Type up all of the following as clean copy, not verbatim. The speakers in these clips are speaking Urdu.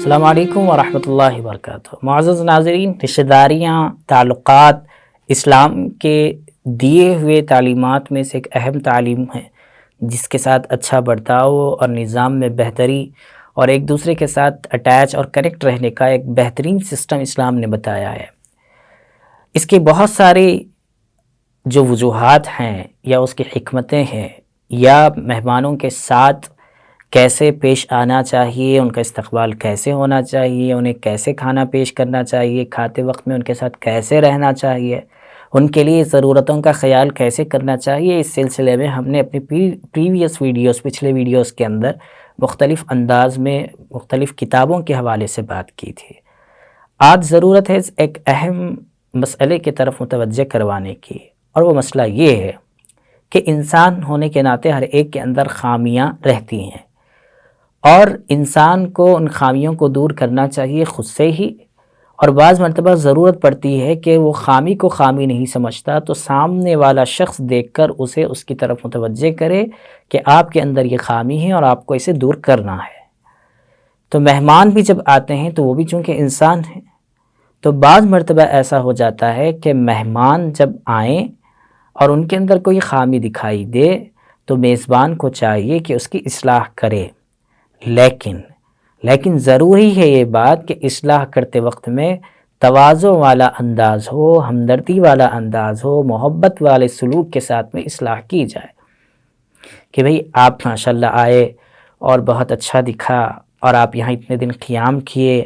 السلام علیکم ورحمۃ اللہ وبرکاتہ۔ معزز ناظرین، رشتہ داریاں، تعلقات اسلام کے دیے ہوئے تعلیمات میں سے ایک اہم تعلیم ہے، جس کے ساتھ اچھا برتاؤ اور نظام میں بہتری اور ایک دوسرے کے ساتھ اٹیچ اور کنیکٹ رہنے کا ایک بہترین سسٹم اسلام نے بتایا ہے۔ اس کے بہت سارے جو وجوہات ہیں یا اس کی حکمتیں ہیں یا مہمانوں کے ساتھ کیسے پیش آنا چاہیے، ان کا استقبال کیسے ہونا چاہیے، انہیں کیسے کھانا پیش کرنا چاہیے، کھاتے وقت میں ان کے ساتھ کیسے رہنا چاہیے، ان کے لیے ضرورتوں کا خیال کیسے کرنا چاہیے، اس سلسلے میں ہم نے اپنی پچھلے ویڈیوز کے اندر مختلف انداز میں مختلف کتابوں کے حوالے سے بات کی تھی۔ آج ضرورت ہے ایک اہم مسئلے کی طرف متوجہ کروانے کی، اور وہ مسئلہ یہ ہے کہ انسان ہونے کے ناطے ہر ایک کے اندر خامیاں رہتی ہیں، اور انسان کو ان خامیوں کو دور کرنا چاہیے خود سے ہی، اور بعض مرتبہ ضرورت پڑتی ہے کہ وہ خامی کو خامی نہیں سمجھتا تو سامنے والا شخص دیکھ کر اسے اس کی طرف متوجہ کرے کہ آپ کے اندر یہ خامی ہے اور آپ کو اسے دور کرنا ہے۔ تو مہمان بھی جب آتے ہیں تو وہ بھی چونکہ انسان ہیں، تو بعض مرتبہ ایسا ہو جاتا ہے کہ مہمان جب آئیں اور ان کے اندر کوئی خامی دکھائی دے تو میزبان کو چاہیے کہ اس کی اصلاح کرے، لیکن ضروری ہے یہ بات کہ اصلاح کرتے وقت میں تواضع والا انداز ہو، ہمدردی والا انداز ہو، محبت والے سلوک کے ساتھ میں اصلاح کی جائے کہ بھئی آپ ماشاءاللہ آئے اور بہت اچھا دکھا، اور آپ یہاں اتنے دن قیام کیے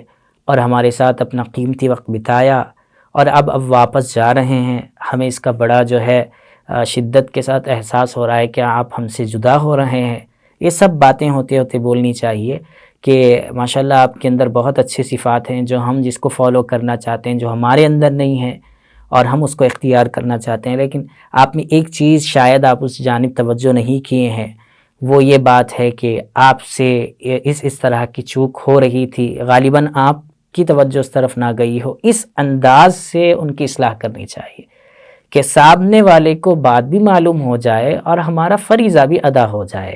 اور ہمارے ساتھ اپنا قیمتی وقت بتایا، اور اب واپس جا رہے ہیں، ہمیں اس کا بڑا جو ہے شدت کے ساتھ احساس ہو رہا ہے کہ آپ ہم سے جدا ہو رہے ہیں۔ یہ سب باتیں ہوتے بولنی چاہیے کہ ماشاءاللہ آپ کے اندر بہت اچھی صفات ہیں جو ہم جس کو فالو کرنا چاہتے ہیں، جو ہمارے اندر نہیں ہے اور ہم اس کو اختیار کرنا چاہتے ہیں، لیکن آپ نے ایک چیز شاید آپ اس جانب توجہ نہیں کیے ہیں، وہ یہ بات ہے کہ آپ سے اس طرح کی چوک ہو رہی تھی، غالباً آپ کی توجہ اس طرف نہ گئی ہو۔ اس انداز سے ان کی اصلاح کرنی چاہیے کہ سامنے والے کو بات بھی معلوم ہو جائے اور ہمارا فریضہ بھی ادا ہو جائے۔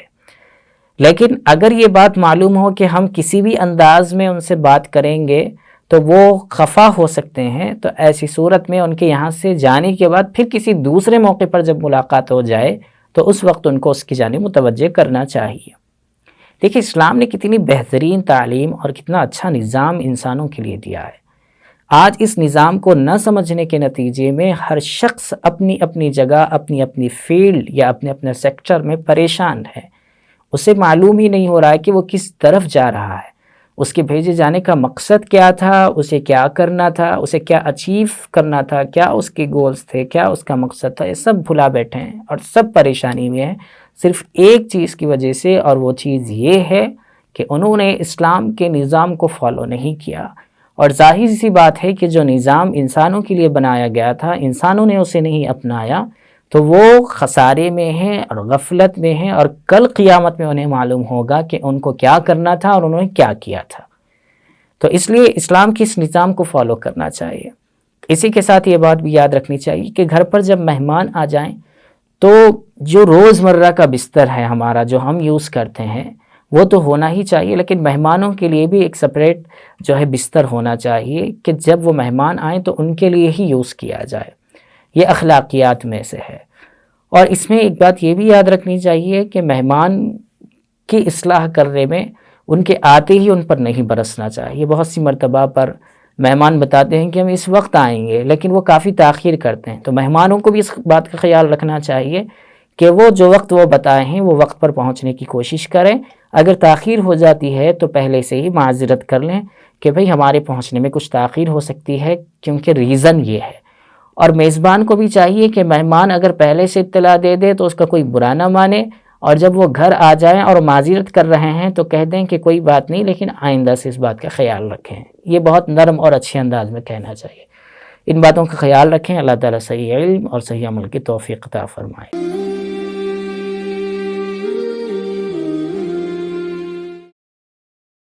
لیکن اگر یہ بات معلوم ہو کہ ہم کسی بھی انداز میں ان سے بات کریں گے تو وہ خفا ہو سکتے ہیں، تو ایسی صورت میں ان کے یہاں سے جانے کے بعد پھر کسی دوسرے موقع پر جب ملاقات ہو جائے تو اس وقت ان کو اس کی جانب متوجہ کرنا چاہیے۔ دیکھیں، اسلام نے کتنی بہترین تعلیم اور کتنا اچھا نظام انسانوں کے لیے دیا ہے۔ آج اس نظام کو نہ سمجھنے کے نتیجے میں ہر شخص اپنی اپنی جگہ، اپنی اپنی فیلڈ یا اپنے اپنے سیکٹر میں پریشان ہے۔ اسے معلوم ہی نہیں ہو رہا ہے کہ وہ کس طرف جا رہا ہے، اس کے بھیجے جانے کا مقصد کیا تھا، اسے کیا کرنا تھا، اسے کیا اچیو کرنا تھا، کیا اس کے گولز تھے، کیا اس کا مقصد تھا، یہ سب بھلا بیٹھے ہیں اور سب پریشانی میں ہیں، صرف ایک چیز کی وجہ سے، اور وہ چیز یہ ہے کہ انہوں نے اسلام کے نظام کو فالو نہیں کیا۔ اور ظاہر سی بات ہے کہ جو نظام انسانوں کے لیے بنایا گیا تھا، انسانوں نے اسے نہیں اپنایا تو وہ خسارے میں ہیں اور غفلت میں ہیں، اور کل قیامت میں انہیں معلوم ہوگا کہ ان کو کیا کرنا تھا اور انہوں نے کیا کیا تھا۔ تو اس لیے اسلام کے اس نظام کو فالو کرنا چاہیے۔ اسی کے ساتھ یہ بات بھی یاد رکھنی چاہیے کہ گھر پر جب مہمان آ جائیں تو جو روزمرہ کا بستر ہے ہمارا، جو ہم یوز کرتے ہیں، وہ تو ہونا ہی چاہیے، لیکن مہمانوں کے لیے بھی ایک سپریٹ جو ہے بستر ہونا چاہیے کہ جب وہ مہمان آئیں تو ان کے لیے ہی یوز کیا جائے۔ یہ اخلاقیات میں سے ہے۔ اور اس میں ایک بات یہ بھی یاد رکھنی چاہیے کہ مہمان کی اصلاح کرنے میں ان کے آتے ہی ان پر نہیں برسنا چاہیے۔ بہت سی مرتبہ پر مہمان بتاتے ہیں کہ ہم اس وقت آئیں گے، لیکن وہ کافی تاخیر کرتے ہیں، تو مہمانوں کو بھی اس بات کا خیال رکھنا چاہیے کہ وہ جو وقت وہ بتائے ہیں وہ وقت پر پہنچنے کی کوشش کریں۔ اگر تاخیر ہو جاتی ہے تو پہلے سے ہی معذرت کر لیں کہ بھئی ہمارے پہنچنے میں کچھ تاخیر ہو سکتی ہے کیونکہ ریزن یہ ہے۔ اور میزبان کو بھی چاہیے کہ مہمان اگر پہلے سے اطلاع دے دے تو اس کا کوئی برا نہ مانے، اور جب وہ گھر آ جائیں اور معذرت کر رہے ہیں تو کہہ دیں کہ کوئی بات نہیں، لیکن آئندہ سے اس بات کا خیال رکھیں۔ یہ بہت نرم اور اچھے انداز میں کہنا چاہیے۔ ان باتوں کا خیال رکھیں۔ اللہ تعالیٰ صحیح علم اور صحیح عمل کی توفیق عطا فرمائے۔